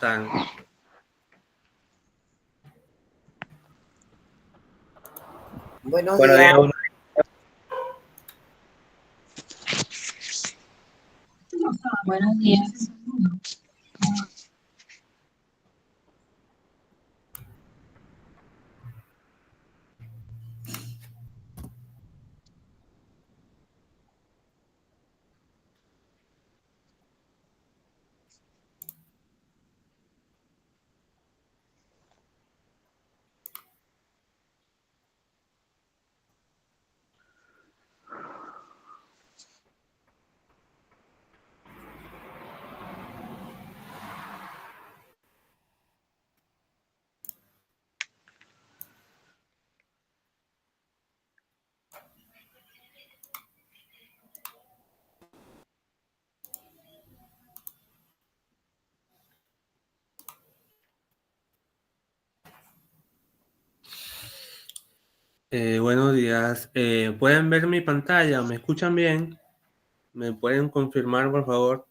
están? Buenos Buenos días. días. Buenos días. Buenos días. ¿Pueden ver mi pantalla? ¿Me escuchan bien? ¿Me pueden confirmar, por favor?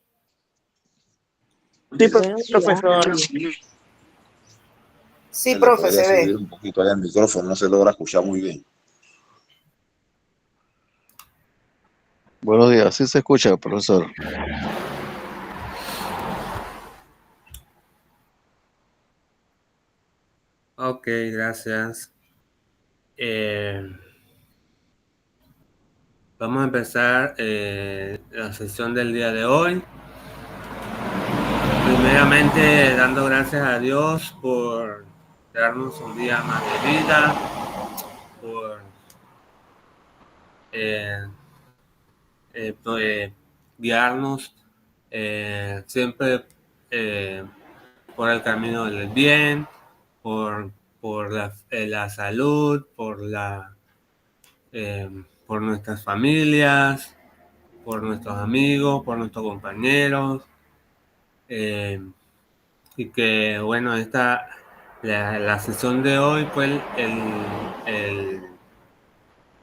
Sí, Buenos días. profesor. Sí, Le profe, podría se subir ve. un poquito allá el micrófono, no se logra escuchar muy bien. Buenos días, sí se escucha, profesor. Ok, gracias. Vamos a empezar la sesión del día de hoy. Primeramente, dando gracias a Dios por darnos un día más de vida, por eh, guiarnos siempre por el camino del bien, por, la salud, por nuestras familias, por nuestros amigos, por nuestros compañeros. Y que bueno, la sesión de hoy fue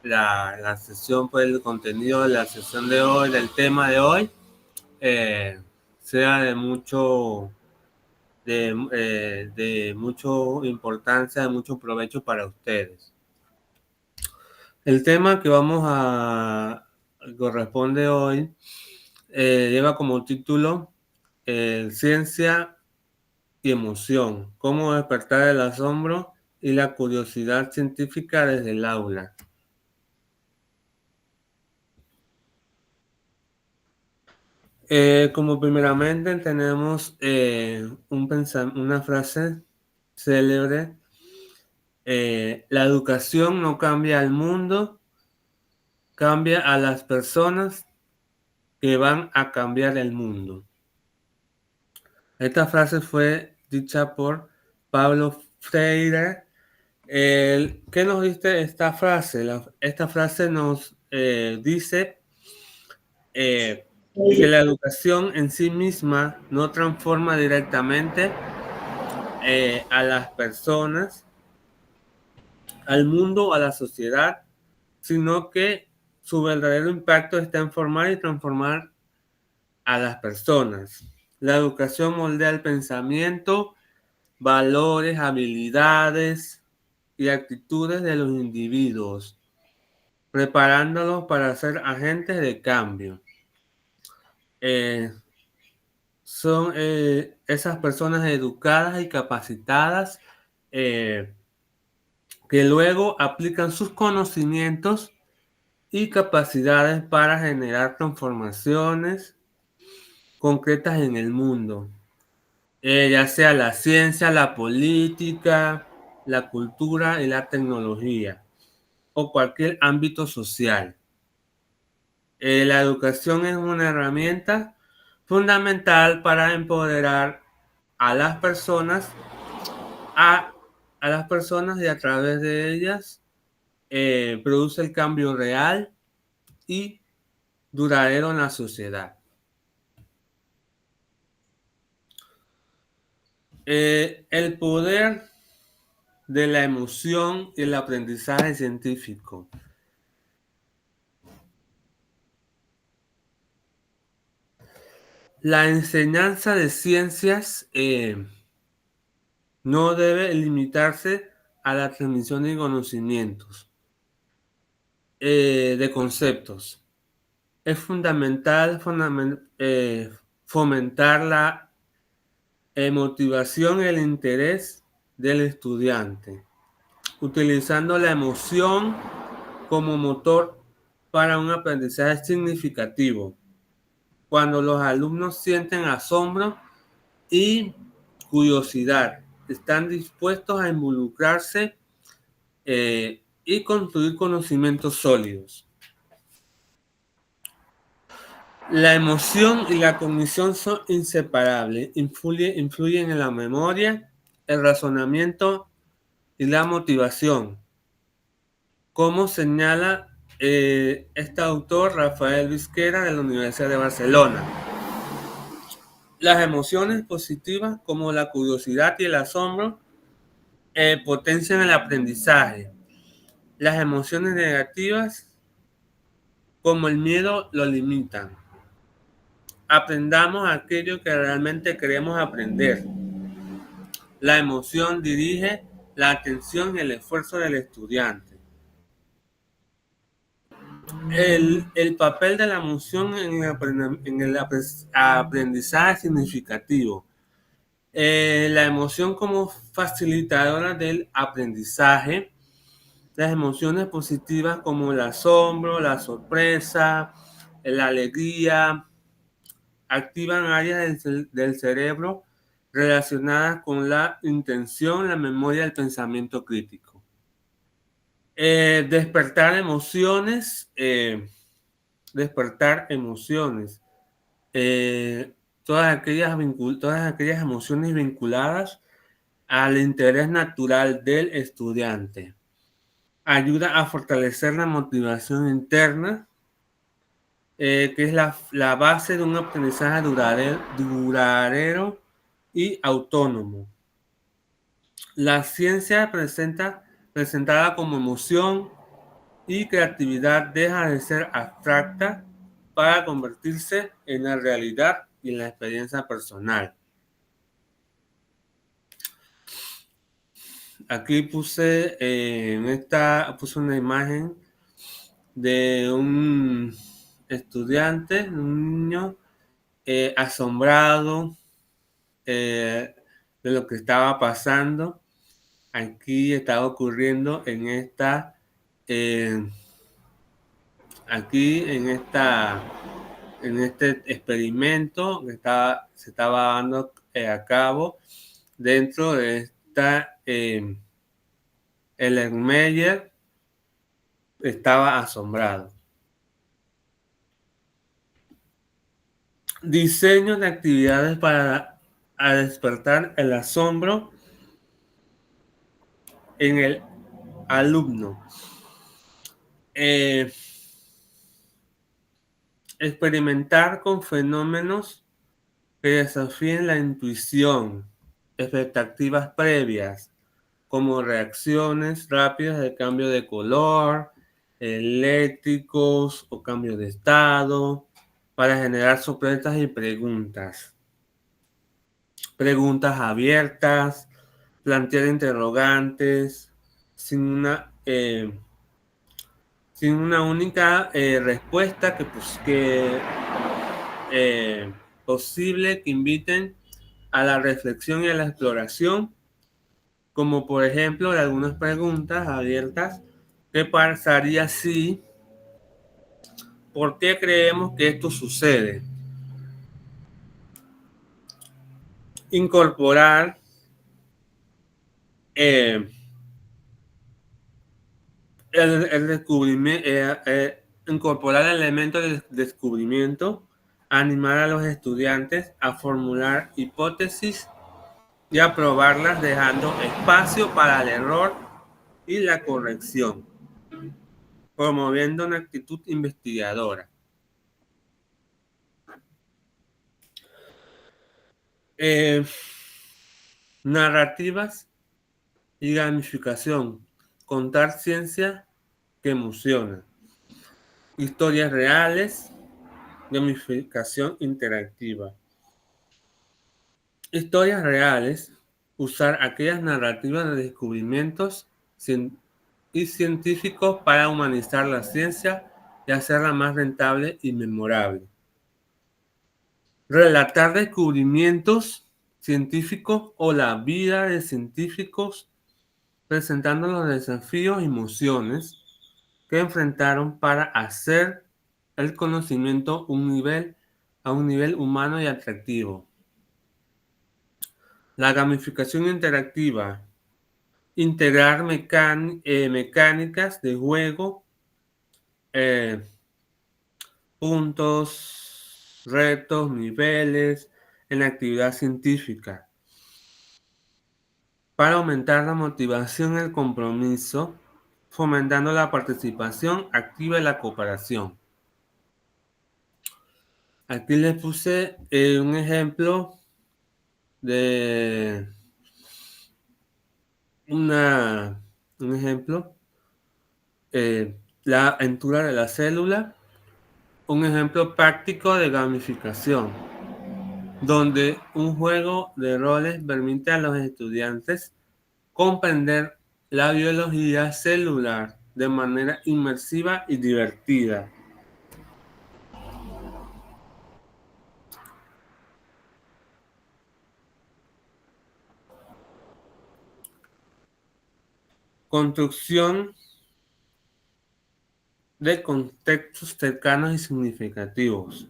la sesión, fue el contenido de la sesión de hoy, del tema de hoy, sea de mucho mucho importancia, de mucho provecho para ustedes. El tema que corresponde hoy lleva como título Ciencia y emoción, cómo despertar el asombro y la curiosidad científica desde el aula. Como primeramente tenemos una frase célebre: la educación no cambia al mundo, cambia a las personas que van a cambiar el mundo. Esta frase fue dicha por Pablo Freire. ¿Qué nos dice esta frase? Esta frase nos dice que la educación en sí misma no transforma directamente a las personas, al mundo, a la sociedad, sino que su verdadero impacto está en formar y transformar a las personas. La educación moldea el pensamiento, valores, habilidades y actitudes de los individuos, preparándolos para ser agentes de cambio. Son esas personas educadas y capacitadas que luego aplican sus conocimientos y capacidades para generar transformaciones concretas en el mundo, ya sea la ciencia, la política, la cultura y la tecnología, o cualquier ámbito social. La educación es una herramienta fundamental para empoderar a las personas, a, a las personas, y a través de ellas produce el cambio real y duradero en la sociedad. El poder de la emoción y el aprendizaje científico. La enseñanza de ciencias no debe limitarse a la transmisión de conocimientos, de conceptos. Es fundamental fomentar la motivación y el interés del estudiante, utilizando la emoción como motor para un aprendizaje significativo. Cuando los alumnos sienten asombro y curiosidad, están dispuestos a involucrarse y construir conocimientos sólidos. La emoción y la cognición son inseparables, influyen en la memoria, el razonamiento y la motivación, como señala este autor Rafael Vizquera de la Universidad de Barcelona. Las emociones positivas como la curiosidad y el asombro potencian el aprendizaje. Las emociones negativas como el miedo lo limitan. Aprendamos aquello que realmente queremos aprender. La emoción dirige la atención y el esfuerzo del estudiante. El papel de la emoción en el aprendizaje significativo. La emoción como facilitadora del aprendizaje. Las emociones positivas como el asombro, la sorpresa, la alegría, activan áreas del cerebro relacionadas con la intención, la memoria y el pensamiento crítico. Despertar emociones. Todas aquellas emociones vinculadas al interés natural del estudiante. Ayuda a fortalecer la motivación interna, que es la base de un aprendizaje duradero y autónomo. La ciencia presentada como emoción y creatividad deja de ser abstracta para convertirse en la realidad y en la experiencia personal. Aquí puse una imagen de un estudiante, un niño asombrado de lo que estaba pasando. Aquí estaba ocurriendo en este experimento que se estaba dando a cabo dentro de esta Erlenmeyer. Estaba asombrado. Diseño de actividades para despertar el asombro en el alumno. Experimentar con fenómenos que desafíen la intuición, expectativas previas, como reacciones rápidas de cambio de color, eléctricos o cambio de estado, para generar sorpresas y preguntas. Preguntas abiertas, plantear interrogantes, sin una única respuesta posible, que inviten a la reflexión y a la exploración, como por ejemplo de algunas preguntas abiertas. ¿Qué pasaría si? ¿Por qué creemos que esto sucede? Incorporar el descubrimiento, incorporar elementos de descubrimiento, animar a los estudiantes a formular hipótesis y a probarlas, dejando espacio para el error y la corrección, promoviendo una actitud investigadora. Narrativas y gamificación. Contar ciencia que emociona. Historias reales. Gamificación interactiva. Historias reales usar aquellas narrativas de descubrimientos y científicos para humanizar la ciencia y hacerla más rentable y memorable. Relatar descubrimientos científicos o la vida de científicos presentando los desafíos y emociones que enfrentaron para hacer el conocimiento a un nivel humano y atractivo. La gamificación interactiva. Integrar mecánicas de juego, puntos, retos, niveles en la actividad científica para aumentar la motivación y el compromiso, fomentando la participación activa y la cooperación. Aquí les puse un ejemplo de la aventura de la célula, un ejemplo práctico de gamificación, donde un juego de roles permite a los estudiantes comprender la biología celular de manera inmersiva y divertida. Construcción de contextos cercanos y significativos.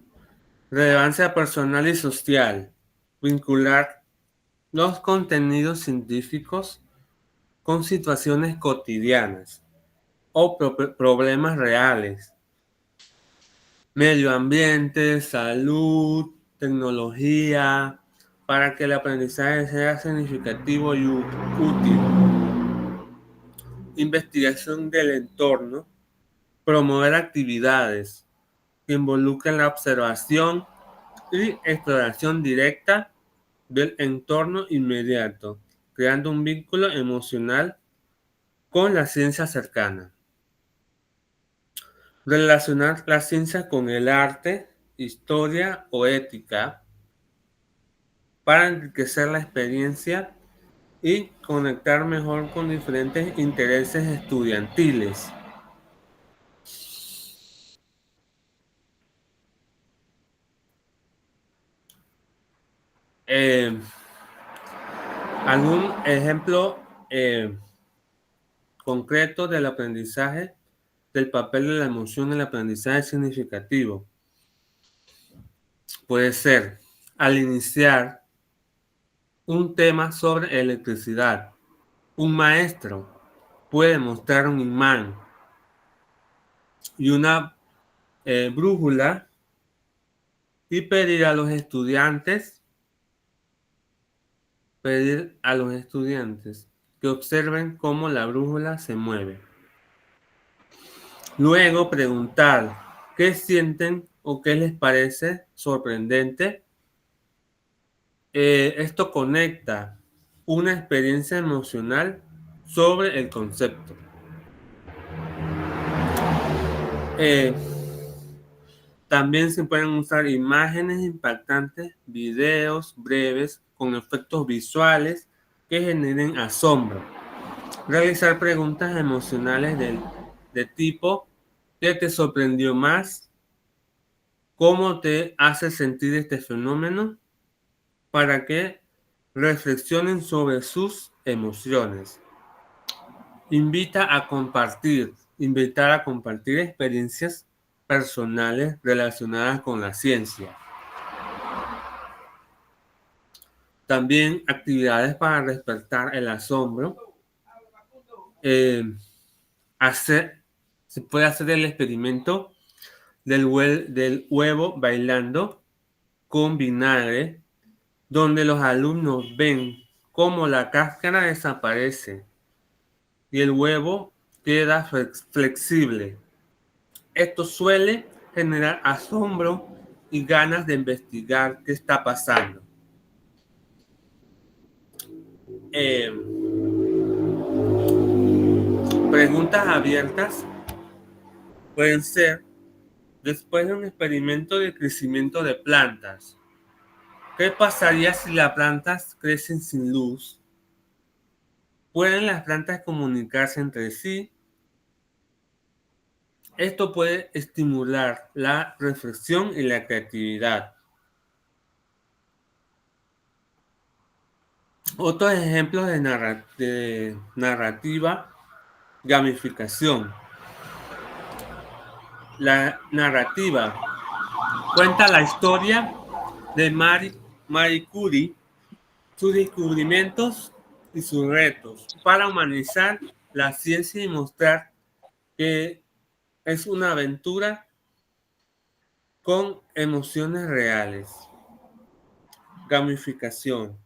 Relevancia personal y social. Vincular los contenidos científicos con situaciones cotidianas o problemas reales. Medio ambiente, salud, tecnología, para que el aprendizaje sea significativo y útil. Investigación del entorno. Promover actividades que involucren la observación y exploración directa del entorno inmediato, creando un vínculo emocional con la ciencia cercana. Relacionar la ciencia con el arte, historia o ética para enriquecer la experiencia y conectar mejor con diferentes intereses estudiantiles. Algún ejemplo concreto del aprendizaje, del papel de la emoción en el aprendizaje significativo. Puede ser, al iniciar un tema sobre electricidad, un maestro puede mostrar un imán y una brújula y pedir a los estudiantes que observen cómo la brújula se mueve. Luego preguntar qué sienten o qué les parece sorprendente. Esto conecta una experiencia emocional sobre el concepto. También se pueden usar imágenes impactantes, videos breves con efectos visuales que generen asombro. Realizar preguntas emocionales de tipo ¿qué te sorprendió más? ¿Cómo te hace sentir este fenómeno? Para que reflexionen sobre sus emociones. Invitar a compartir experiencias personales relacionadas con la ciencia. También actividades para despertar el asombro. Se puede hacer el experimento del huevo bailando con vinagre, donde los alumnos ven cómo la cáscara desaparece y el huevo queda flexible. Esto suele generar asombro y ganas de investigar qué está pasando. Preguntas abiertas pueden ser después de un experimento de crecimiento de plantas. ¿Qué pasaría si las plantas crecen sin luz ¿Pueden las plantas comunicarse entre sí? Esto puede estimular la reflexión y la creatividad. Otros ejemplos de narrativa, gamificación. La narrativa cuenta la historia de Marie Curie, sus descubrimientos y sus retos para humanizar la ciencia y mostrar que es una aventura con emociones reales. Gamificación.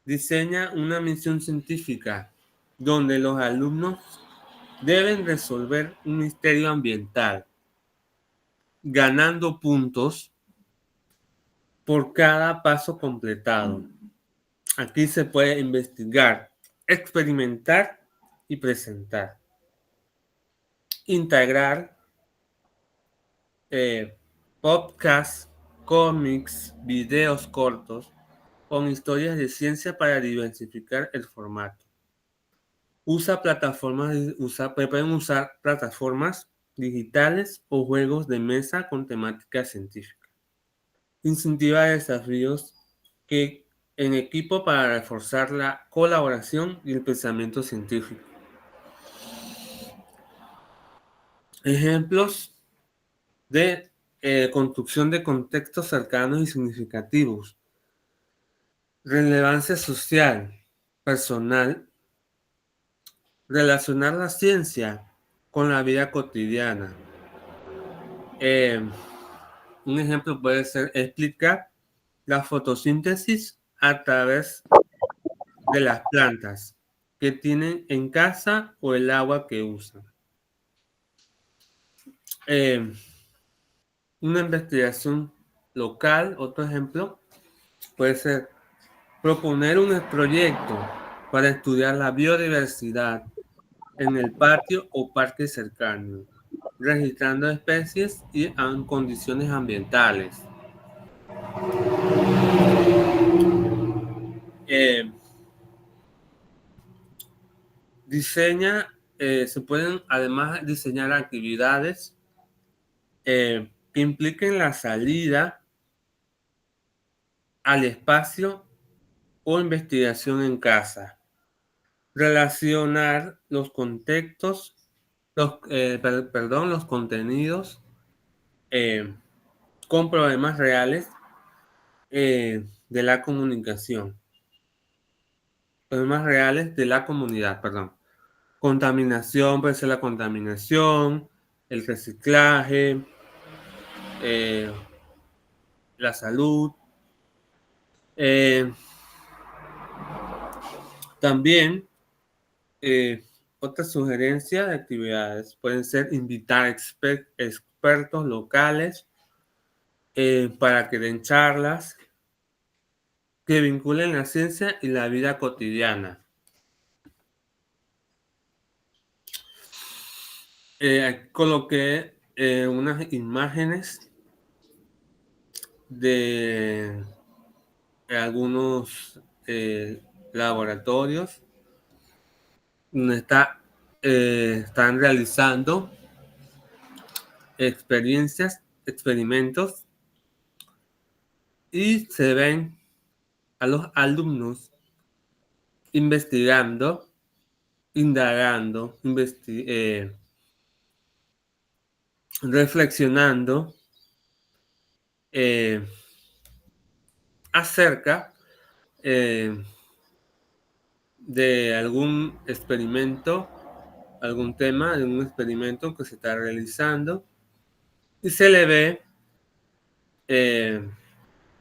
Diseña una misión científica donde los alumnos deben resolver un misterio ambiental, ganando puntos por cada paso completado. Aquí se puede investigar, experimentar y presentar. Integrar podcasts, cómics, videos cortos con historias de ciencia para diversificar el formato. Pueden usar plataformas digitales o juegos de mesa con temática científica. Incentiva desafíos en equipo para reforzar la colaboración y el pensamiento científico. Ejemplos de construcción de contextos cercanos y significativos. Relevancia social, personal. Relacionar la ciencia con la vida cotidiana. Un ejemplo puede ser explicar la fotosíntesis a través de las plantas que tienen en casa o el agua que usan. Una investigación local, otro ejemplo, puede ser proponer un proyecto para estudiar la biodiversidad en el patio o parque cercano, registrando especies y en condiciones ambientales. Se pueden además diseñar actividades que impliquen la salida al espacio o investigación en casa. Relacionar los contextos, los contenidos con problemas reales de la comunicación. Problemas reales de la comunidad, perdón. Contaminación, puede ser la contaminación, el reciclaje, la salud. También otra sugerencia de actividades pueden ser invitar expertos locales para que den charlas que vinculen la ciencia y la vida cotidiana. Coloqué unas imágenes de algunos laboratorios donde están realizando experimentos y se ven a los alumnos investigando, indagando, reflexionando acerca de algún experimento, algún tema de un experimento que se está realizando y se le ve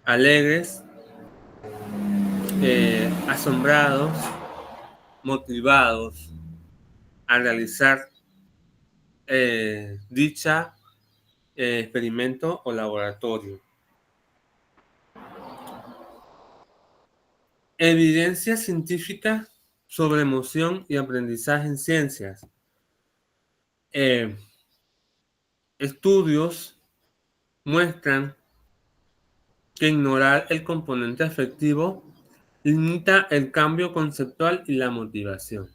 alegres, asombrados, motivados a realizar dicha experimento o laboratorio. Evidencia científica sobre emoción y aprendizaje en ciencias. Estudios muestran que ignorar el componente afectivo limita el cambio conceptual y la motivación.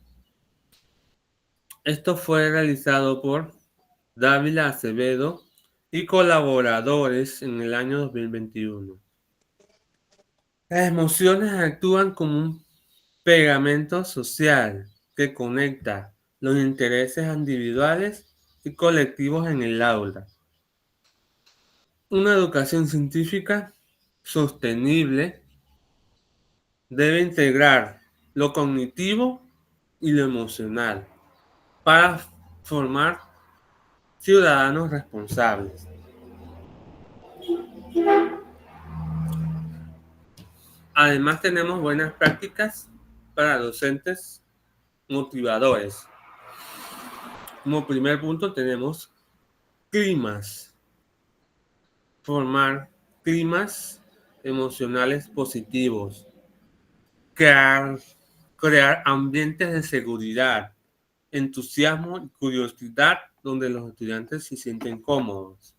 Esto fue realizado por Dávila Acevedo y colaboradores en el año 2021. Las emociones actúan como un pegamento social que conecta los intereses individuales y colectivos en el aula. Una educación científica sostenible debe integrar lo cognitivo y lo emocional para formar ciudadanos responsables. Además, tenemos buenas prácticas para docentes motivadores. Como primer punto tenemos climas. Formar climas emocionales positivos. Crear ambientes de seguridad, entusiasmo y curiosidad donde los estudiantes se sienten cómodos.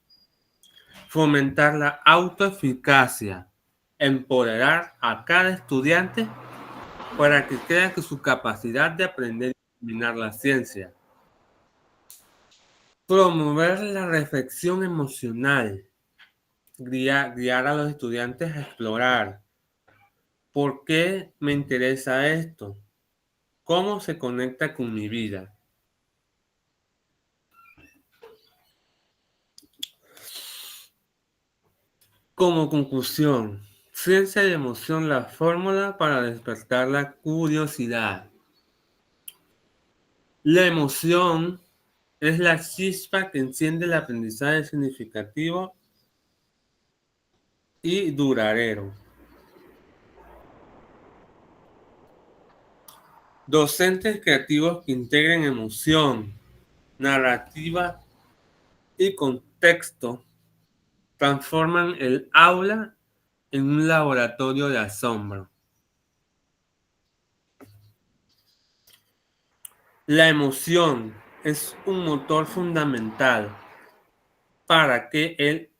Fomentar la autoeficacia. Empoderar a cada estudiante para que crea que su capacidad de aprender y dominar la ciencia. Promover la reflexión emocional. Guiar a los estudiantes a explorar. ¿Por qué me interesa esto? ¿Cómo se conecta con mi vida? Como conclusión, ciencia y emoción, la fórmula para despertar la curiosidad. La emoción es la chispa que enciende el aprendizaje significativo y duradero. Docentes creativos que integren emoción, narrativa y contexto transforman el aula en un laboratorio de asombro. La emoción es un motor fundamental para que el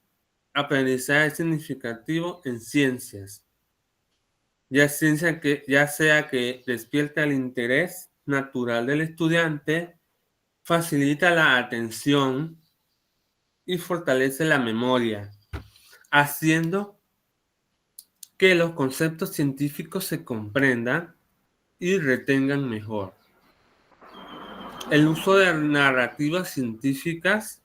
aprendizaje significativo en ciencias, ya sea que despierte el interés natural del estudiante, facilita la atención y fortalece la memoria, haciendo que los conceptos científicos se comprendan y retengan mejor. El uso de narrativas científicas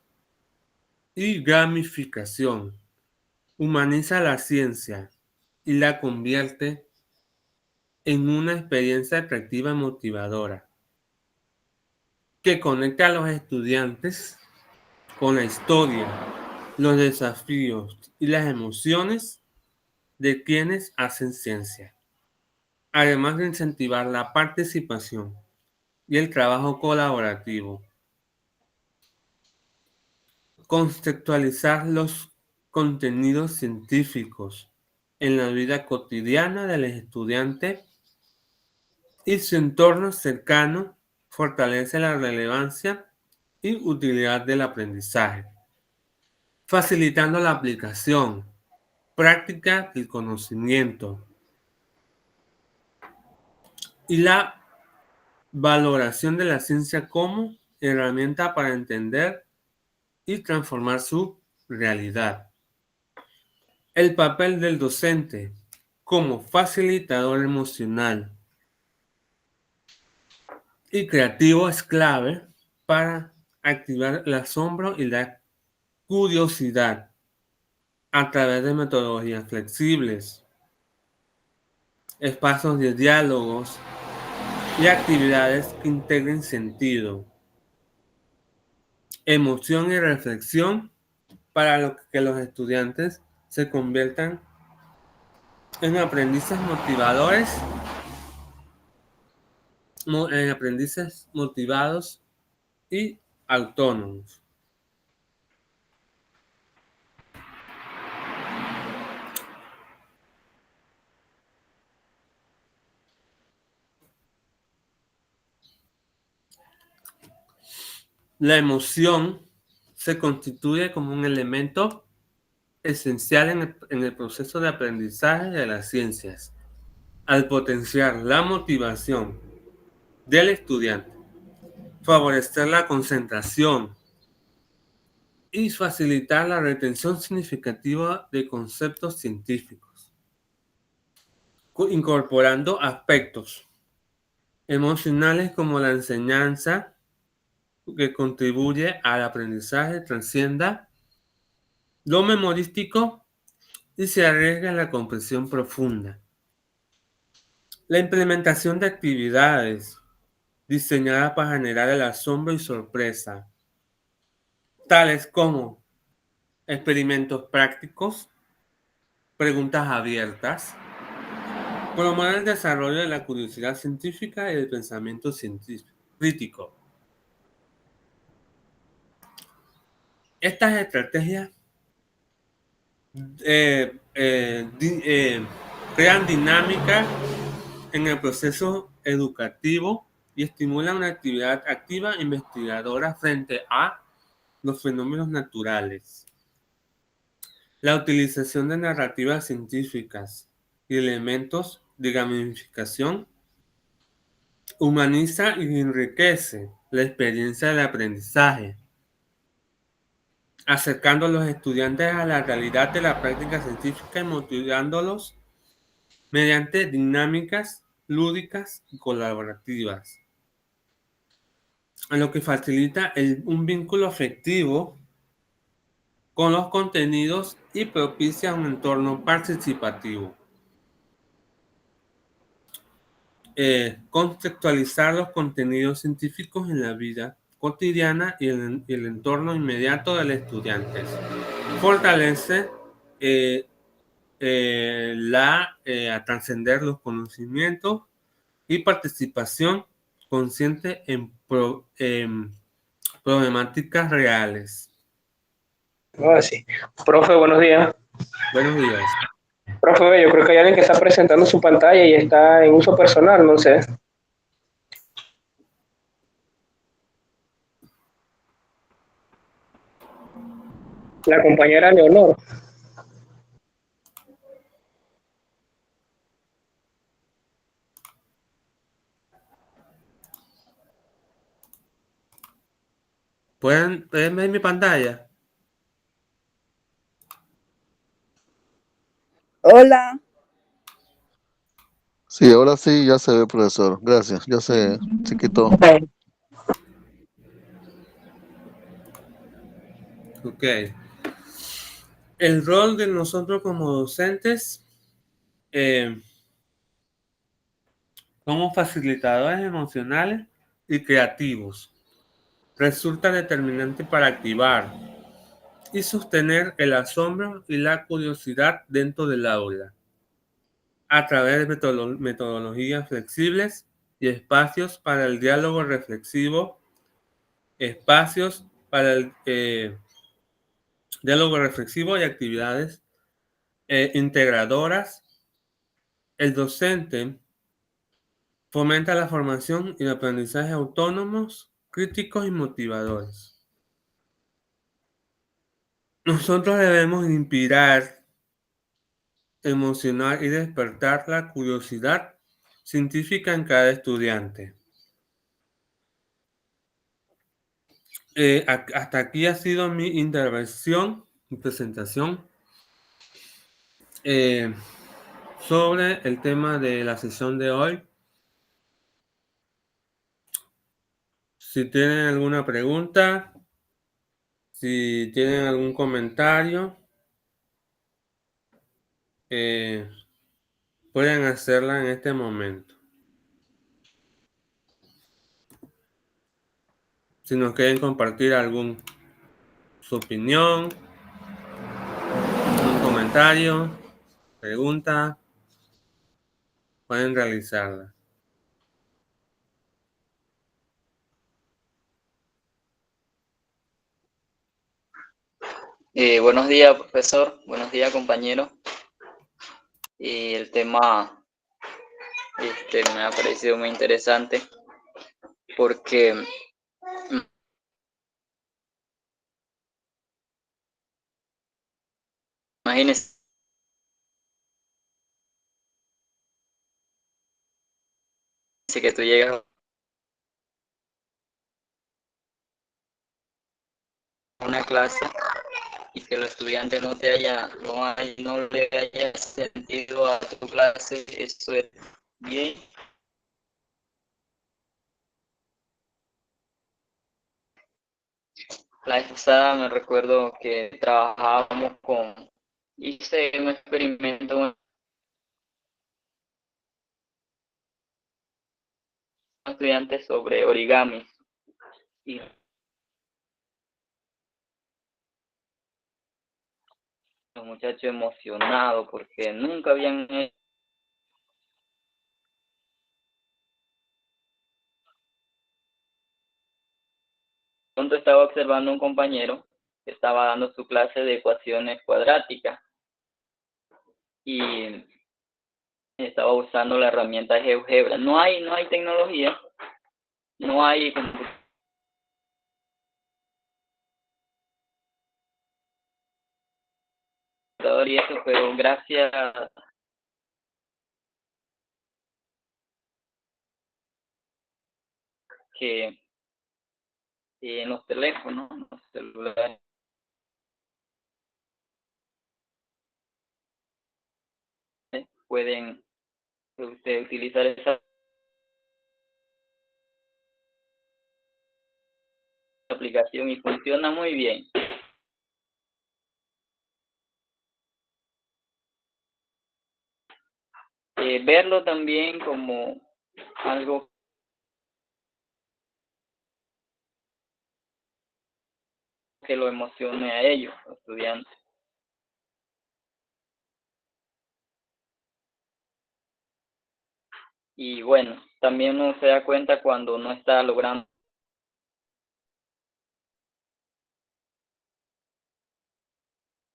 y gamificación humaniza la ciencia y la convierte en una experiencia atractiva y motivadora que conecta a los estudiantes con la historia, los desafíos y las emociones de quienes hacen ciencia, además de incentivar la participación y el trabajo colaborativo. Contextualizar los contenidos científicos en la vida cotidiana del estudiante y su entorno cercano fortalece la relevancia y utilidad del aprendizaje, facilitando la aplicación práctica del conocimiento y la valoración de la ciencia como herramienta para entender y transformar su realidad. El papel del docente como facilitador emocional y creativo es clave para activar el asombro y la curiosidad a través de metodologías flexibles, espacios de diálogos y actividades que integren sentido, emoción y reflexión para que los estudiantes se conviertan en aprendices motivados y autónomos. La emoción se constituye como un elemento esencial en el proceso de aprendizaje de las ciencias, al potenciar la motivación del estudiante, favorecer la concentración y facilitar la retención significativa de conceptos científicos, incorporando aspectos emocionales como la enseñanza que contribuye al aprendizaje, trascienda lo memorístico y se arriesga en la comprensión profunda. La implementación de actividades diseñadas para generar el asombro y sorpresa, tales como experimentos prácticos, preguntas abiertas, promueve el desarrollo de la curiosidad científica y el pensamiento científico crítico. Estas estrategias crean dinámica en el proceso educativo y estimulan una actividad activa investigadora frente a los fenómenos naturales. La utilización de narrativas científicas y elementos de gamificación humaniza y enriquece la experiencia del aprendizaje, acercando a los estudiantes a la realidad de la práctica científica y motivándolos mediante dinámicas lúdicas y colaborativas, lo que facilita un vínculo afectivo con los contenidos y propicia un entorno participativo. Contextualizar los contenidos científicos en la vida cotidiana y el entorno inmediato del estudiante. Fortalece a trascender los conocimientos y participación consciente en problemáticas reales. Ah, sí. Profe, buenos días. Buenos días. Profe, yo creo que hay alguien que está presentando su pantalla y está en uso personal, no sé. La compañera Leonor. ¿Pueden ver mi pantalla? Hola. Sí, ahora sí ya se ve, profesor. Gracias. Ya se quitó. Ok. El rol de nosotros como docentes, somos facilitadores emocionales y creativos. Resulta determinante para activar y sostener el asombro y la curiosidad dentro del aula, a través de metodologías flexibles y espacios para el diálogo reflexivo, espacios para el diálogo reflexivo y actividades integradoras. El docente fomenta la formación y el aprendizaje autónomos, críticos y motivadores. Nosotros debemos inspirar, emocionar y despertar la curiosidad científica en cada estudiante. Hasta aquí ha sido mi intervención, mi presentación sobre el tema de la sesión de hoy. Si tienen alguna pregunta, si tienen algún comentario, pueden hacerla en este momento. Si nos quieren compartir su opinión, un comentario, pregunta, pueden realizarla. Buenos días, profesor. Buenos días, compañero. El tema me ha parecido muy interesante porque imagínese que tú llegas una clase y que los estudiantes no le haya sentido a tu clase, eso es bien. La vez pasada me recuerdo que hice un experimento con estudiantes sobre origami y los muchachos emocionados porque nunca habían hecho. Pronto estaba observando a un compañero que estaba dando su clase de ecuaciones cuadráticas y estaba usando la herramienta GeoGebra. No hay tecnología, no hay computador y eso, pero gracias que en los teléfonos, los celulares, pueden utilizar esa aplicación y funciona muy bien. Verlo también como algo que lo emocione a ellos, los estudiantes. Y bueno, también uno se da cuenta cuando no está logrando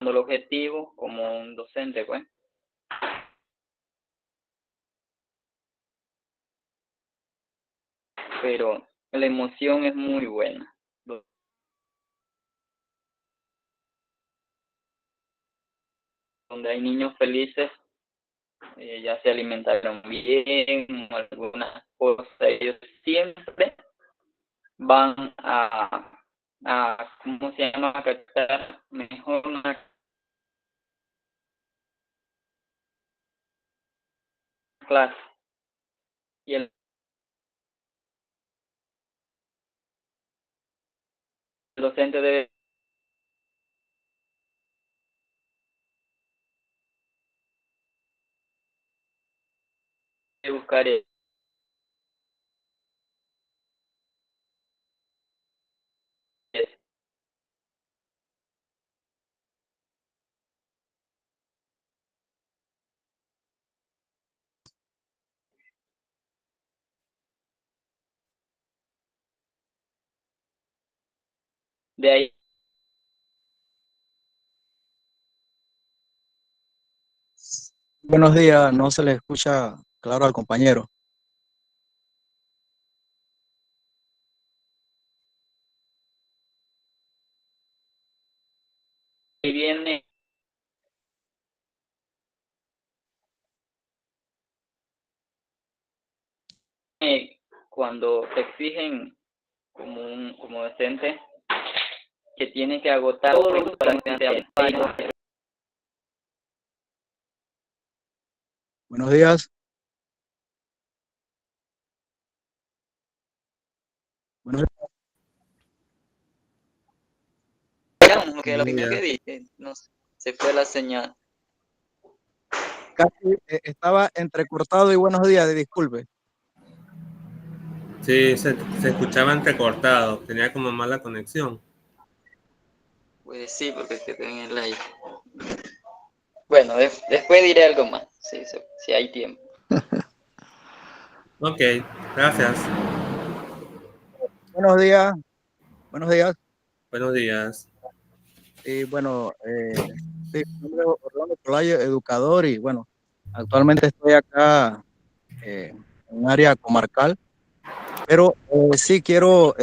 el objetivo como un docente, pues. Pero la emoción es muy buena. Donde hay niños felices, ya se alimentaron bien o alguna cosa, ellos siempre van ¿cómo se llama? A captar mejor una clase. Y el docente debe buscar eso. De ahí Buenos días, no se le escucha claro al compañero. viene cuando te exigen como docente que tiene que agotar todo lo para que Buenos días. Buenos que la opinión que dije, no sé, se fue la señal. Casi estaba entrecortado y buenos días, disculpe. Sí, se escuchaba entrecortado, tenía como mala conexión. Pues sí, porque quedé en el aire. Bueno, después diré algo más, si hay tiempo. Ok, gracias. Buenos días. Buenos días. Buenos días. Y bueno, sí, mi nombre es Orlando Polayo, educador, y bueno, actualmente estoy acá en un área comarcal, pero sí quiero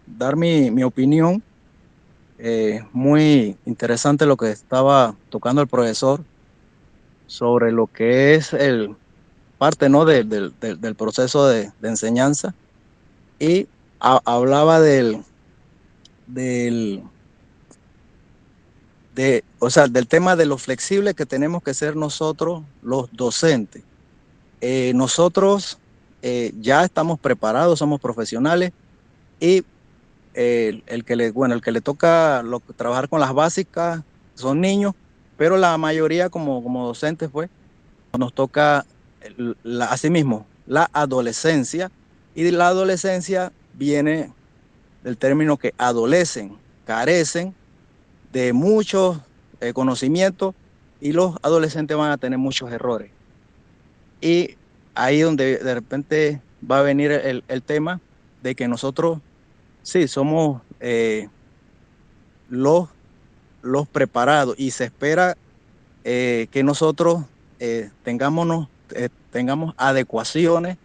dar mi opinión. Muy interesante lo que estaba tocando el profesor sobre lo que es parte, ¿no? del proceso de enseñanza, y hablaba del o sea, del tema de lo flexible que tenemos que ser nosotros los docentes. Nosotros ya estamos preparados, somos profesionales y el que le toca trabajar con las básicas son niños, pero la mayoría como docentes, pues, nos toca asimismo la adolescencia, y de la adolescencia viene del término que adolecen, carecen de muchos conocimientos, y los adolescentes van a tener muchos errores. Y ahí donde de repente va a venir el tema de que nosotros sí somos los preparados, y se espera que nosotros tengamos adecuaciones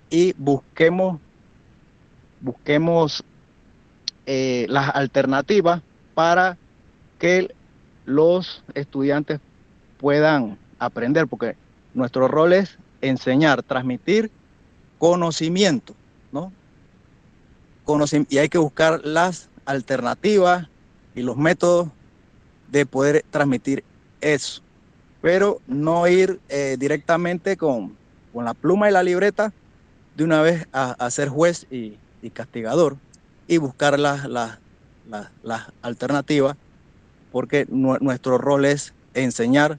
y busquemos las alternativas para que los estudiantes puedan aprender, porque nuestro rol es enseñar, transmitir conocimiento, ¿no? Y hay que buscar las alternativas y los métodos de poder transmitir eso, pero no ir directamente con la pluma y la libreta de una vez a ser juez y castigador, y buscar las alternativas, porque nuestro rol es enseñar,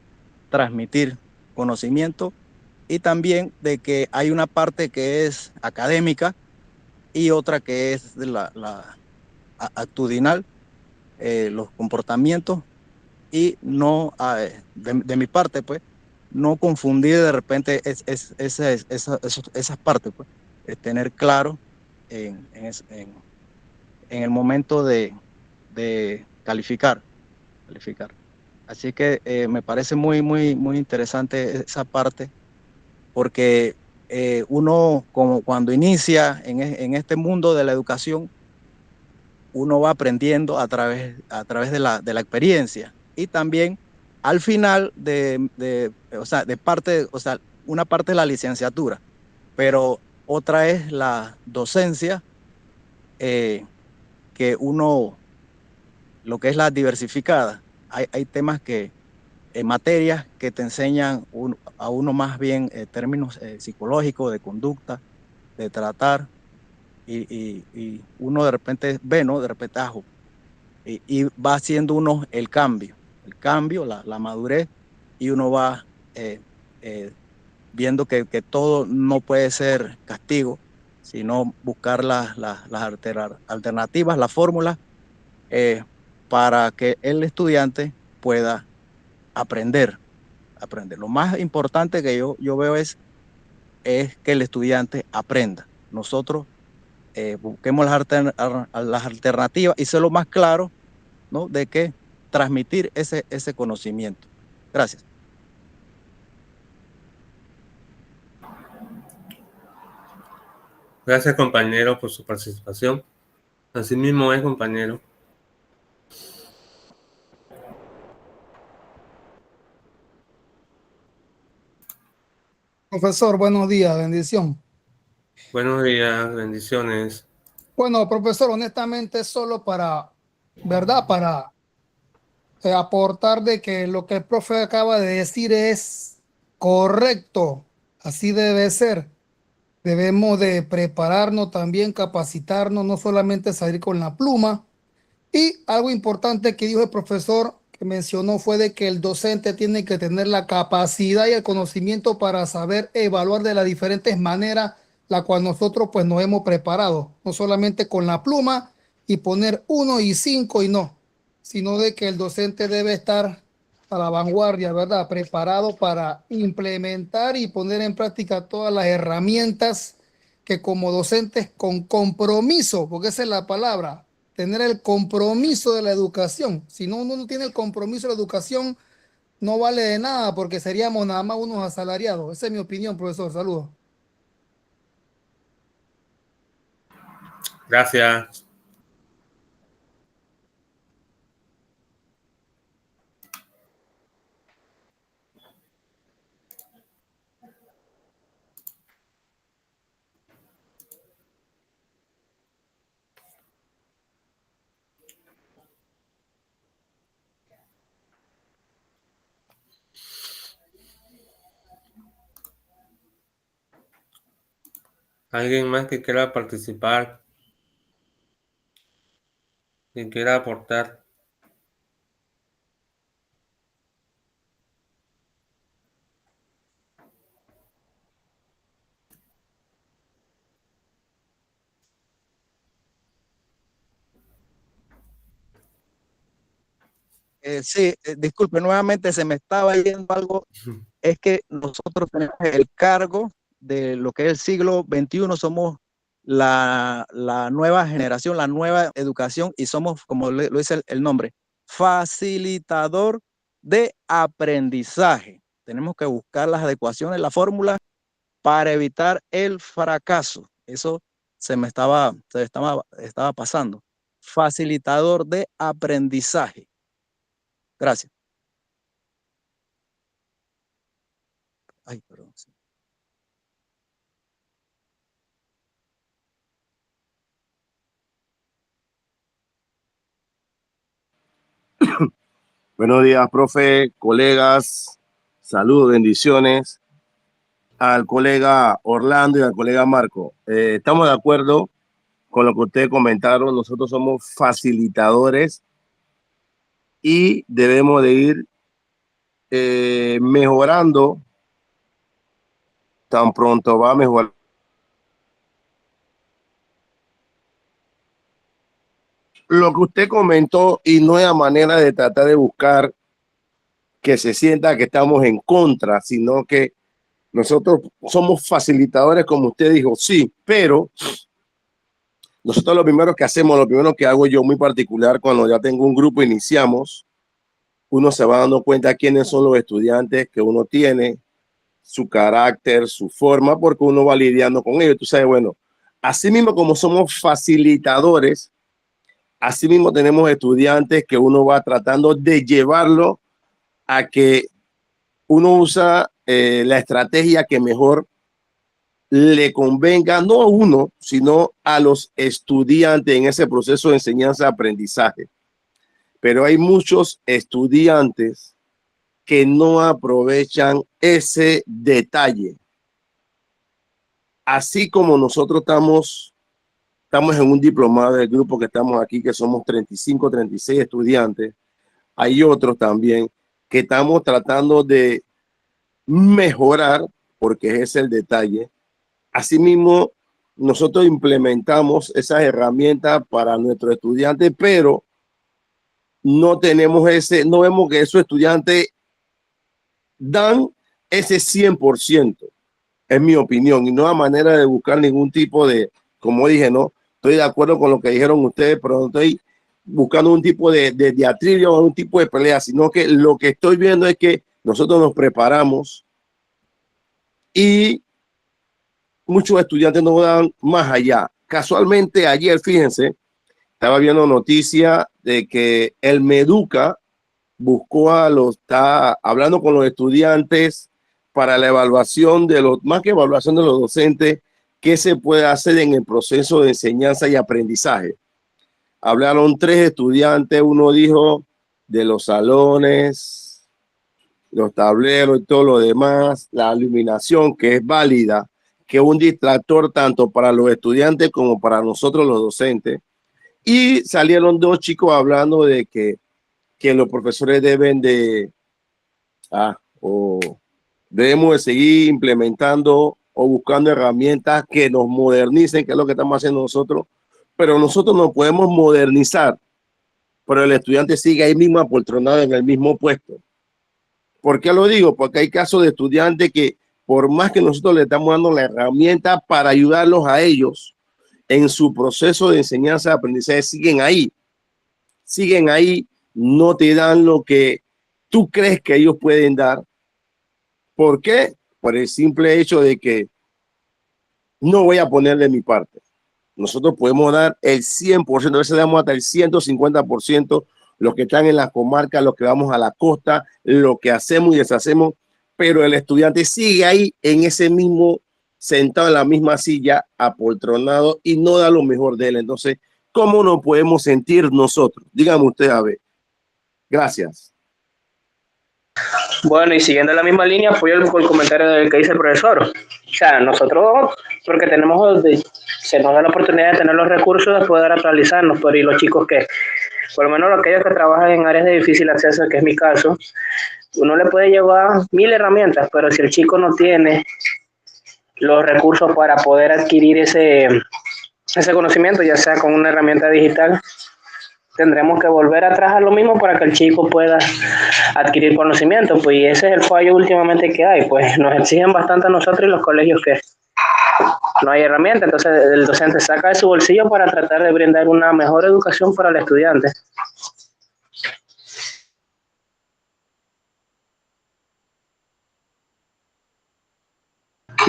transmitir conocimiento, y también de que hay una parte que es académica y otra que es de la actitudinal, los comportamientos, y no, de mi parte, pues, no confundir de repente esas partes, pues, tener claro en el momento de calificar. Así que me parece muy, muy, muy interesante esa parte, porque uno, como cuando inicia en este mundo de la educación, uno va aprendiendo a través de la experiencia, y también al final o sea, una parte de la licenciatura, pero otra es la docencia, que lo que es la diversificada. Hay temas materias que te enseñan a uno más bien términos psicológicos, de conducta, de tratar, y uno de repente ve, ¿no? De repente, y va haciendo uno el cambio, la madurez, y uno va eh, viendo que todo no puede ser castigo, sino buscar las alternativas, las fórmulas, eh, para que el estudiante pueda aprender. Lo más importante que yo veo es que el estudiante aprenda. Nosotros busquemos las alternativas y ser lo más claro, ¿no? De que transmitir ese conocimiento. Gracias. Gracias, compañero, por su participación. Así mismo es, compañero. Profesor, buenos días, bendición. Buenos días, bendiciones. Bueno, profesor, honestamente, solo para, ¿verdad? Para aportar de que lo que el profe acaba de decir es correcto, así debe ser. Debemos de prepararnos también, capacitarnos, no solamente salir con la pluma. Y algo importante que dijo el profesor, que mencionó, fue de que el docente tiene que tener la capacidad y el conocimiento para saber evaluar de las diferentes maneras la cual nosotros pues nos hemos preparado, no solamente con la pluma y poner 1 y 5 y no, sino de que el docente debe estar a la vanguardia, ¿verdad? Preparado para implementar y poner en práctica todas las herramientas que como docentes con compromiso, porque esa es la palabra, tener el compromiso de la educación. Si no, uno no tiene el compromiso de la educación, no vale de nada, porque seríamos nada más unos asalariados. Esa es mi opinión, profesor. Saludos. Gracias. ¿Alguien más que quiera participar? Que quiera aportar. Sí, disculpe, nuevamente se me estaba yendo algo. Es que nosotros tenemos el cargo de lo que es el siglo XXI, somos la nueva generación, la nueva educación y somos, como lo dice el nombre, facilitador de aprendizaje. Tenemos que buscar las adecuaciones, la fórmula para evitar el fracaso. Eso estaba pasando. Facilitador de aprendizaje. Gracias. Ay, perdón. Sí. Buenos días, profe, colegas, saludos, bendiciones al colega Orlando y al colega Marco. Estamos de acuerdo con lo que ustedes comentaron. Nosotros somos facilitadores y debemos de ir mejorando tan pronto va a mejorar. Lo que usted comentó y no es manera de tratar de buscar que se sienta que estamos en contra, sino que nosotros somos facilitadores, como usted dijo, sí, pero nosotros lo primero que hacemos, lo primero que hago yo muy particular, cuando ya tengo un grupo, iniciamos, uno se va dando cuenta quiénes son los estudiantes que uno tiene, su carácter, su forma, porque uno va lidiando con ellos. Tú sabes, bueno, así mismo como somos facilitadores, así mismo tenemos estudiantes que uno va tratando de llevarlo a que uno usa la estrategia que mejor le convenga, no a uno, sino a los estudiantes en ese proceso de enseñanza-aprendizaje. Pero hay muchos estudiantes que no aprovechan ese detalle. Así como nosotros estamos en un diplomado del grupo que estamos aquí, que somos 35, 36 estudiantes, hay otros también que estamos tratando de mejorar, porque ese es el detalle. Asimismo, nosotros implementamos esas herramientas para nuestros estudiantes, pero no vemos que esos estudiantes dan ese 100%, es mi opinión, y no hay manera de buscar ningún tipo de, como dije, no, estoy de acuerdo con lo que dijeron ustedes, pero no estoy buscando un tipo de diatribia o un tipo de pelea, sino que lo que estoy viendo es que nosotros nos preparamos y muchos estudiantes no dan más allá. Casualmente ayer, fíjense, estaba viendo noticia de que el Meduca está hablando con los estudiantes para la evaluación de más que evaluación de los docentes, qué se puede hacer en el proceso de enseñanza y aprendizaje. Hablaron 3 estudiantes, uno dijo de los salones, los tableros y todo lo demás, la iluminación que es válida, que es un distractor tanto para los estudiantes como para nosotros los docentes. Y salieron 2 chicos hablando de que los profesores deben de debemos de seguir implementando o buscando herramientas que nos modernicen, que es lo que estamos haciendo nosotros, pero nosotros no podemos modernizar, pero el estudiante sigue ahí mismo apoltronado en el mismo puesto. ¿Por qué lo digo? Porque hay casos de estudiantes que por más que nosotros le estamos dando la herramienta para ayudarlos a ellos en su proceso de enseñanza y aprendizaje, siguen ahí, no te dan lo que tú crees que ellos pueden dar. ¿Por qué? Por el simple hecho de que no voy a poner de mi parte. Nosotros podemos dar el 100%, a veces damos hasta el 150%, los que están en las comarcas, los que vamos a la costa, lo que hacemos y deshacemos, pero el estudiante sigue ahí en ese mismo, sentado en la misma silla, apoltronado y no da lo mejor de él. Entonces, ¿cómo nos podemos sentir nosotros? Dígame usted, a ver. Gracias. Bueno, y siguiendo la misma línea, apoyo el comentario del que dice el profesor. O sea, nosotros porque se nos da la oportunidad de tener los recursos de poder actualizarnos, pero y los chicos que, por lo menos aquellos que trabajan en áreas de difícil acceso, que es mi caso, uno le puede llevar 1000 herramientas, pero si el chico no tiene los recursos para poder adquirir ese conocimiento, ya sea con una herramienta digital, tendremos que volver atrás a lo mismo para que el chico pueda adquirir conocimiento, pues, y ese es el fallo últimamente que hay, pues nos exigen bastante a nosotros y los colegios que no hay herramienta, entonces el docente saca de su bolsillo para tratar de brindar una mejor educación para el estudiante.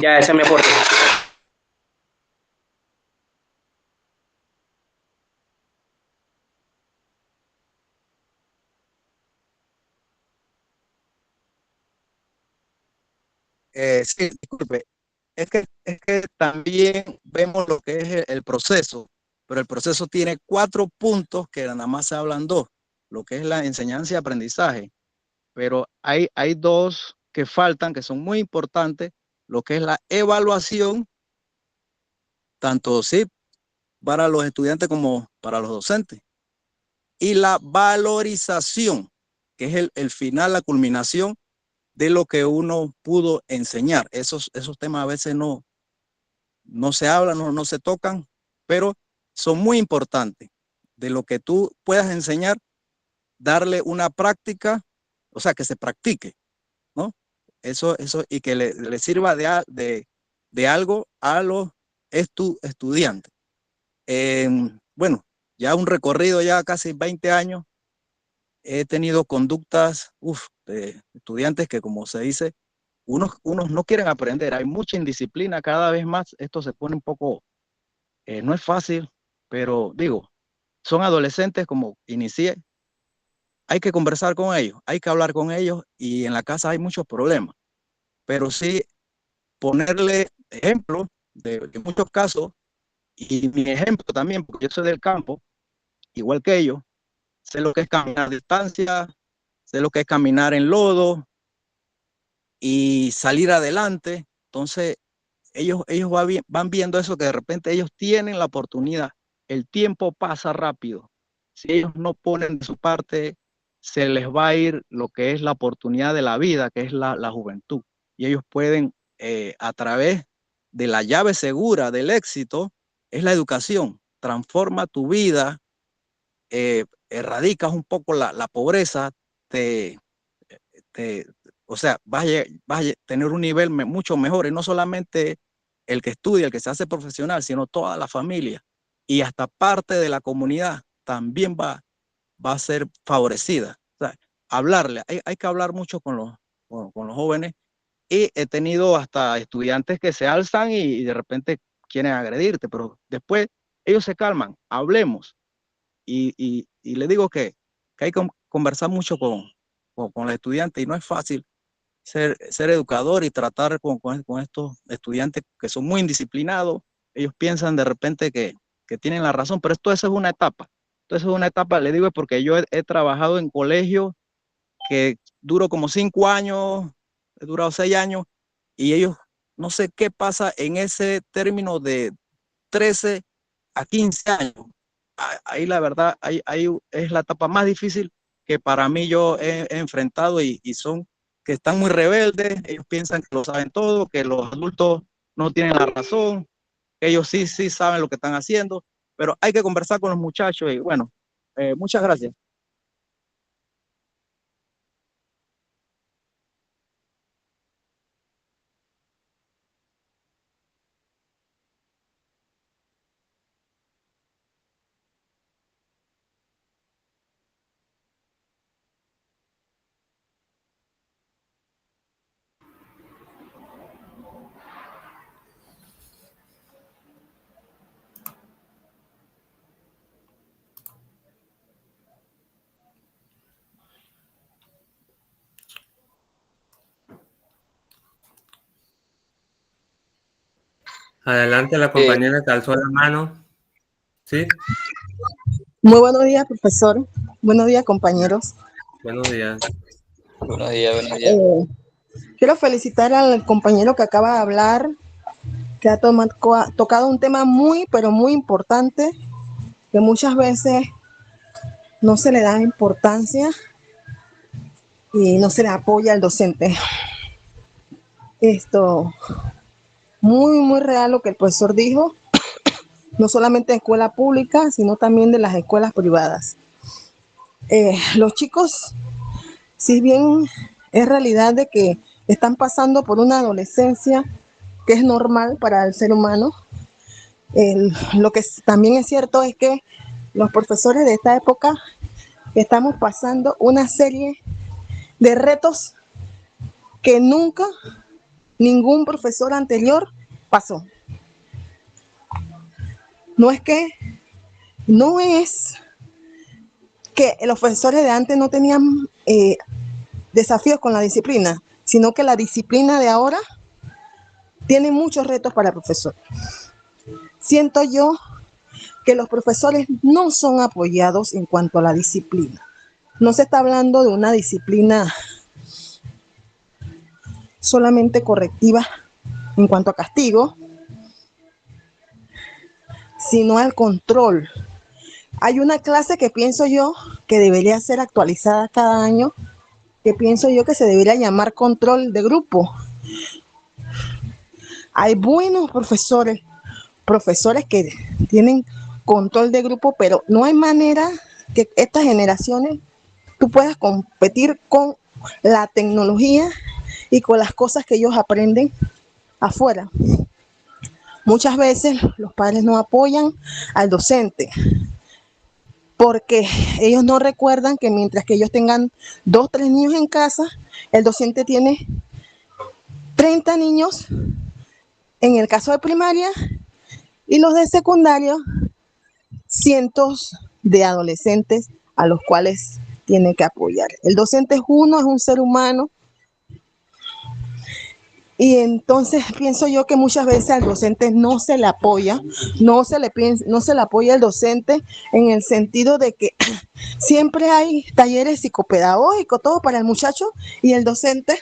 Ya, ese es mi aporte. Sí, disculpe. Es que también vemos lo que es el proceso, pero el proceso tiene 4 puntos que nada más se hablan 2, lo que es la enseñanza y aprendizaje. Pero hay 2 que faltan, que son muy importantes, lo que es la evaluación, tanto sí para los estudiantes como para los docentes, y la valorización, que es el final, la culminación de lo que uno pudo enseñar. Esos temas a veces no se hablan, no se tocan, pero son muy importantes. De lo que tú puedas enseñar, darle una práctica, o sea, que se practique, ¿no? Eso y que le sirva de algo a los estudiantes. Bueno, ya un recorrido, ya casi 20 años, he tenido conductas de estudiantes que, como se dice, unos no quieren aprender, hay mucha indisciplina cada vez más, esto se pone un poco, no es fácil, pero digo, son adolescentes, como inicié, hay que conversar con ellos, hay que hablar con ellos, y en la casa hay muchos problemas, pero sí ponerle ejemplo de muchos casos, y mi ejemplo también, porque yo soy del campo, igual que ellos, sé lo que es caminar a distancia, sé lo que es caminar en lodo y salir adelante. Entonces, ellos van viendo eso, que de repente ellos tienen la oportunidad. El tiempo pasa rápido. Si ellos no ponen de su parte, se les va a ir lo que es la oportunidad de la vida, que es la juventud. Y ellos pueden, a través de la llave segura del éxito, es la educación. Transforma tu vida, erradicas un poco la pobreza, o sea, vas a tener un nivel mucho mejor, y no solamente el que estudia, el que se hace profesional, sino toda la familia y hasta parte de la comunidad también va a ser favorecida. O sea, hablarle, hay que hablar mucho con los jóvenes, y he tenido hasta estudiantes que se alzan y de repente quieren agredirte, pero después ellos se calman, hablemos. Y le digo que hay que conversar mucho con los estudiantes, y no es fácil ser educador y tratar con estos estudiantes que son muy indisciplinados. Ellos piensan de repente que tienen la razón, pero eso es una etapa. Entonces es una etapa, le digo, porque yo he trabajado en colegios que duró como 5 años, he durado 6 años, y ellos, no sé qué pasa en ese término de 13 a 15 años. Ahí la verdad, ahí es la etapa más difícil que para mí yo he enfrentado, y son que están muy rebeldes, ellos piensan que lo saben todo, que los adultos no tienen la razón, que ellos sí saben lo que están haciendo, pero hay que conversar con los muchachos, y bueno, muchas gracias. Adelante, la compañera que alzó la mano. ¿Sí? Muy buenos días, profesor. Buenos días, compañeros. Buenos días. Buenos días, buenos días. Quiero felicitar al compañero que acaba de hablar. que ha tocado un tema muy, pero muy importante, que muchas veces no se le da importancia y no se le apoya al docente. Esto, muy, muy real lo que el profesor dijo, no solamente en escuela pública, sino también de las escuelas privadas. Los chicos, si bien es realidad de que están pasando por una adolescencia que es normal para el ser humano, lo que también es cierto es que los profesores de esta época estamos pasando una serie de retos que nunca ningún profesor anterior pasó. No es que los profesores de antes no tenían desafíos con la disciplina, sino que la disciplina de ahora tiene muchos retos para el profesor. Siento yo que los profesores no son apoyados en cuanto a la disciplina. No se está hablando de una disciplina solamente correctiva en cuanto a castigo, sino al control. Hay una clase que pienso yo que debería ser actualizada cada año, que pienso yo que se debería llamar control de grupo. Hay buenos profesores que tienen control de grupo, pero no hay manera que estas generaciones tú puedas competir con la tecnología y con las cosas que ellos aprenden afuera. Muchas veces los padres no apoyan al docente porque ellos no recuerdan que mientras que ellos tengan 2, 3 niños en casa, el docente tiene 30 niños en el caso de primaria y los de secundaria, cientos de adolescentes a los cuales tiene que apoyar. El docente es un ser humano. Y entonces pienso yo que muchas veces al docente no se le apoya, no se le apoya al docente en el sentido de que siempre hay talleres psicopedagógicos, todo para el muchacho y el docente.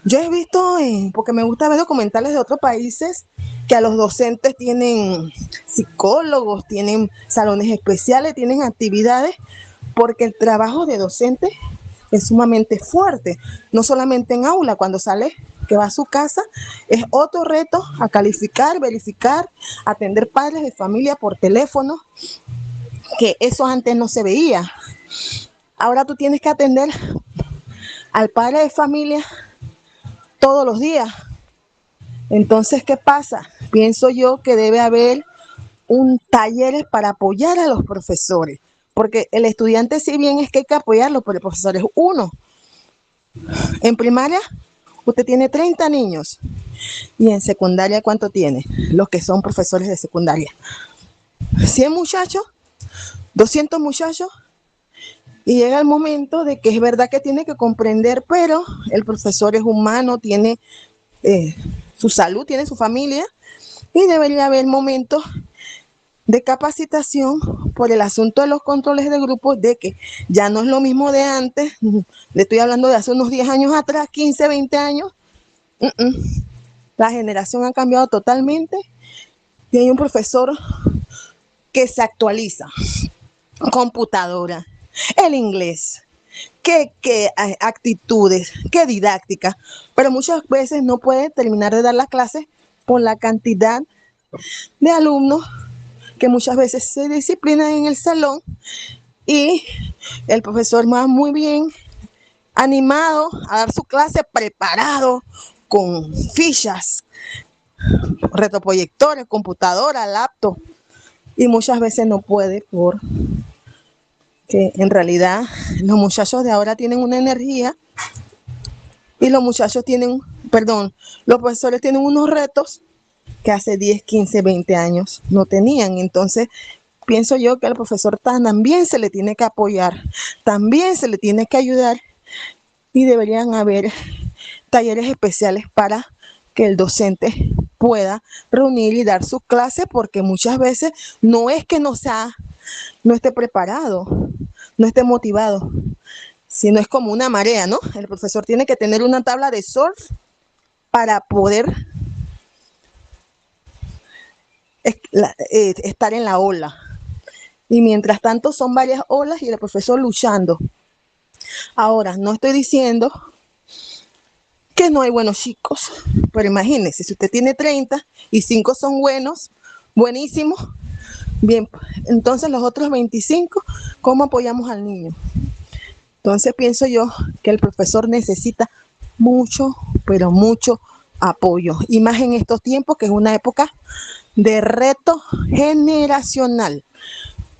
Yo he visto, porque me gusta ver documentales de otros países, que a los docentes tienen psicólogos, tienen salones especiales, tienen actividades, porque el trabajo de docente es sumamente fuerte, no solamente en aula, cuando sale, que va a su casa, es otro reto a calificar, verificar, atender padres de familia por teléfono, que eso antes no se veía. Ahora tú tienes que atender al padre de familia todos los días. Entonces, ¿qué pasa? Pienso yo que debe haber un taller para apoyar a los profesores, porque el estudiante, si bien es que hay que apoyarlo, pero el profesor es uno. En primaria, usted tiene 30 niños. ¿Y en secundaria cuánto tiene? Los que son profesores de secundaria. 100 muchachos, 200 muchachos. Y llega el momento de que es verdad que tiene que comprender, pero el profesor es humano, tiene su salud, tiene su familia. Y debería haber momentos de capacitación por el asunto de los controles de grupos, de que ya no es lo mismo de antes, le estoy hablando de hace unos 10 años atrás, 15, 20 años, la generación ha cambiado totalmente y hay un profesor que se actualiza, computadora, el inglés, qué actitudes, qué didáctica, pero muchas veces no puede terminar de dar las clases por la cantidad de alumnos que muchas veces se disciplinan en el salón y el profesor va muy bien animado a dar su clase, preparado con fichas, retroproyectores, computadora, laptop, y muchas veces no puede porque en realidad los muchachos de ahora tienen una energía y los profesores tienen unos retos que hace 10, 15, 20 años no tenían. Entonces, pienso yo que al profesor también se le tiene que apoyar, también se le tiene que ayudar y deberían haber talleres especiales para que el docente pueda reunir y dar sus clases, porque muchas veces no es que no esté preparado, no esté motivado, sino es como una marea, ¿no? El profesor tiene que tener una tabla de surf para poder estar en la ola. Y mientras tanto son varias olas y el profesor luchando. Ahora, no estoy diciendo que no hay buenos chicos, pero imagínense, si usted tiene 30 y 5 son buenos, buenísimos, bien, entonces los otros 25, ¿cómo apoyamos al niño? Entonces pienso yo que el profesor necesita mucho, pero mucho apoyo, y más en estos tiempos que es una época de reto generacional.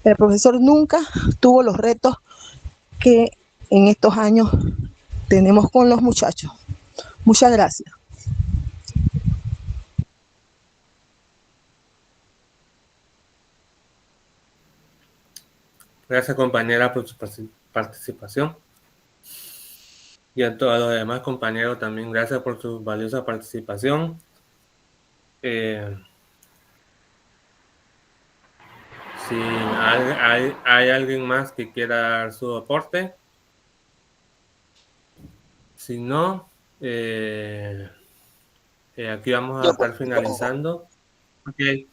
El profesor nunca tuvo los retos que en estos años tenemos con los muchachos. Muchas gracias. Gracias, compañera, por su participación. Y a todos los demás compañeros también, gracias por su valiosa participación. Si hay alguien más que quiera dar su aporte. Si no, aquí vamos a estar finalizando. Okay.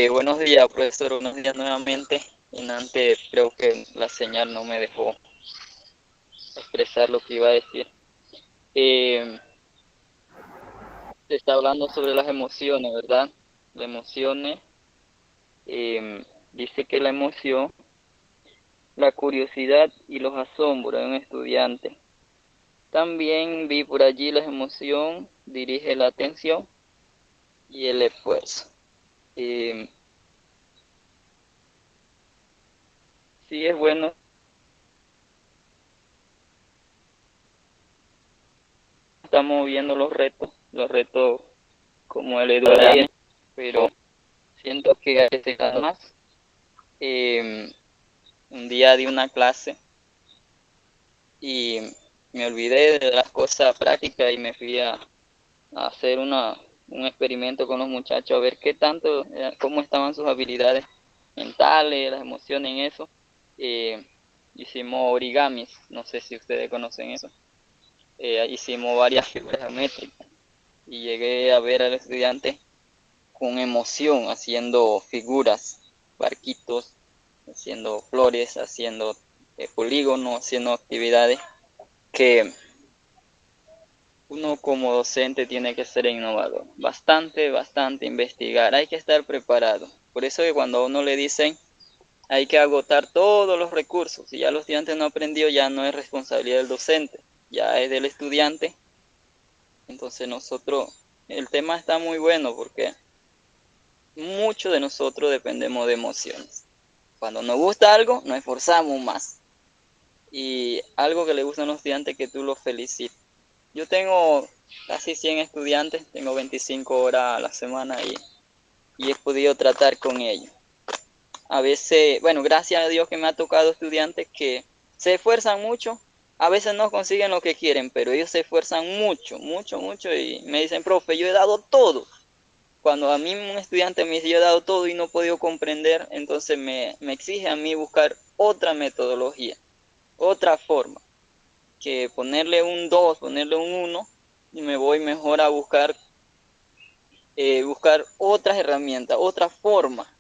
Buenos días, profesor. Buenos días nuevamente. Y antes creo que la señal no me dejó expresar lo que iba a decir. Se está hablando sobre las emociones, ¿verdad? Las emociones. Dice que la emoción, la curiosidad y los asombros de un estudiante. También vi por allí la emoción dirige la atención y el esfuerzo. Sí es bueno estamos viendo los retos como el educar, pero siento que hay que estar más. Un día di una clase y me olvidé de las cosas prácticas y me fui a hacer un experimento con los muchachos a ver qué tanto, cómo estaban sus habilidades mentales, las emociones en eso. Hicimos origamis, no sé si ustedes conocen eso. Hicimos varias figuras geométricas y llegué a ver al estudiante con emoción haciendo figuras, barquitos, haciendo flores, haciendo polígonos, haciendo actividades que uno como docente tiene que ser innovador, bastante investigar, hay que estar preparado. Por eso que cuando a uno le dicen hay que agotar todos los recursos, si ya los estudiantes no aprendió, ya no es responsabilidad del docente, ya es del estudiante. Entonces el tema está muy bueno porque muchos de nosotros dependemos de emociones. Cuando nos gusta algo, nos esforzamos más. Y algo que le gusta a los estudiantes, que tú los felicites. Yo tengo casi 100 estudiantes, tengo 25 horas a la semana y he podido tratar con ellos. A veces, bueno, gracias a Dios que me ha tocado estudiantes que se esfuerzan mucho, a veces no consiguen lo que quieren, pero ellos se esfuerzan mucho y me dicen, profe, yo he dado todo. Cuando a mí un estudiante me dice, yo he dado todo y no he podido comprender, entonces me exige a mí buscar otra metodología, otra forma, que ponerle un 2, ponerle un 1, y me voy mejor a buscar otras herramientas, otra forma.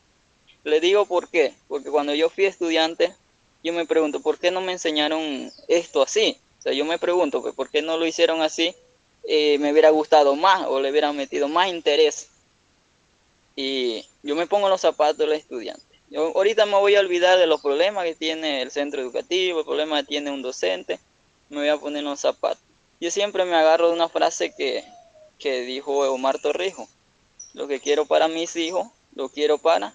Le digo por qué, porque cuando yo fui estudiante, yo me pregunto, ¿por qué no me enseñaron esto así? O sea, yo me pregunto, pues, ¿por qué no lo hicieron así? Me hubiera gustado más o le hubieran metido más interés. Y yo me pongo en los zapatos del estudiante. Yo ahorita me voy a olvidar de los problemas que tiene el centro educativo, el problema que tiene un docente, me voy a poner en los zapatos. Yo siempre me agarro de una frase que dijo Omar Torrijos: lo que quiero para mis hijos, lo que quiero para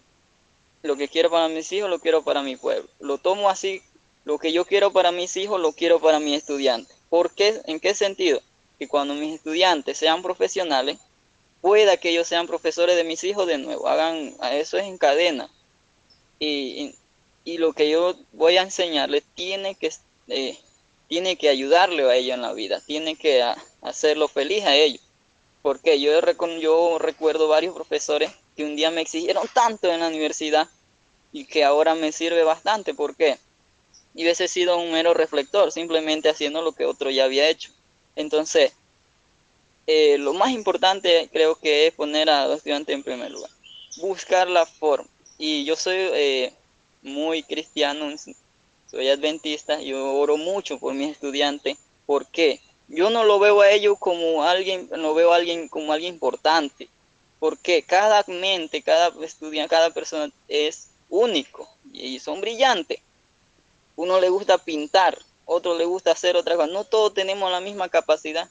mis hijos, lo quiero para mi pueblo. Lo tomo así, lo que yo quiero para mis hijos, lo quiero para mis estudiantes. ¿Por qué? ¿En qué sentido? Que cuando mis estudiantes sean profesionales, pueda que ellos sean profesores de mis hijos de nuevo, hagan, eso es en cadena. Y lo que yo voy a enseñarles tiene que ayudarle a ellos en la vida, tiene que hacerlo feliz a ellos. Porque yo recuerdo varios profesores que un día me exigieron tanto en la universidad y que ahora me sirve bastante. ¿Por qué? Y hubiese sido un mero reflector, simplemente haciendo lo que otro ya había hecho. Entonces, lo más importante creo que es poner a los estudiantes en primer lugar, buscar la forma. Y yo soy muy cristiano, soy adventista, yo oro mucho por mis estudiantes. ¿Por qué? Yo no lo veo a ellos como alguien, lo veo a alguien como alguien importante, porque cada mente, cada estudiante, cada persona es único y son brillantes. Uno le gusta pintar, otro le gusta hacer otra cosa. No todos tenemos la misma capacidad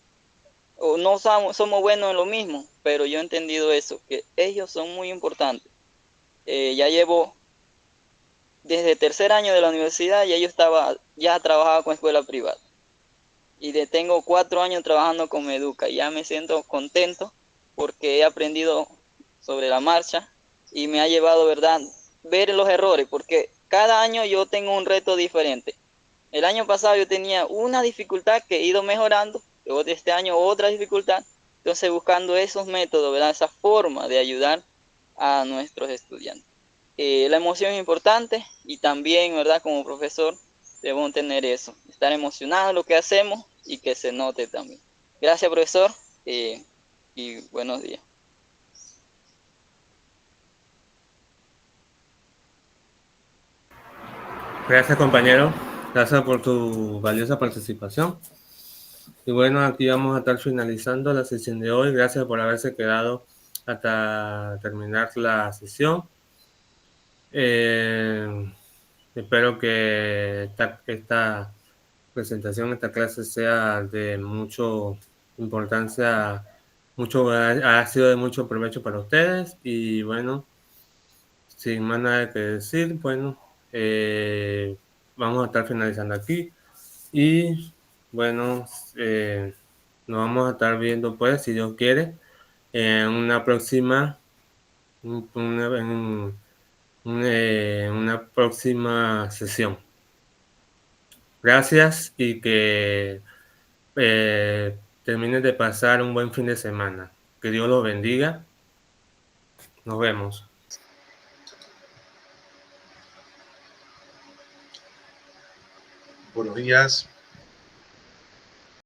o no somos buenos en lo mismo, pero yo he entendido eso, que ellos son muy importantes. Ya llevo desde tercer año de la universidad, ya trabajaba con escuela privada. Y tengo 4 años trabajando con Meduca. Ya me siento contento porque he aprendido sobre la marcha y me ha llevado, ¿verdad?, ver los errores, porque cada año yo tengo un reto diferente. El año pasado yo tenía una dificultad que he ido mejorando, luego de este año otra dificultad. Entonces buscando esos métodos, ¿verdad?, esa forma de ayudar a nuestros estudiantes. La emoción es importante y también, ¿verdad?, como profesor debemos tener eso, estar emocionados en lo que hacemos y que se note también. Gracias, profesor, y buenos días. Gracias, compañero. Gracias por tu valiosa participación. Y bueno, aquí vamos a estar finalizando la sesión de hoy. Gracias por haberse quedado hasta terminar la sesión. Espero que esta presentación, esta clase sea de mucho importancia, ha sido de mucho provecho para ustedes. Y bueno, sin más nada que decir, bueno, vamos a estar finalizando aquí. Y bueno, nos vamos a estar viendo, pues, si Dios quiere, en una próxima, una próxima sesión. Gracias y que terminen de pasar un buen fin de semana. Que Dios los bendiga. Nos vemos. Buenos días.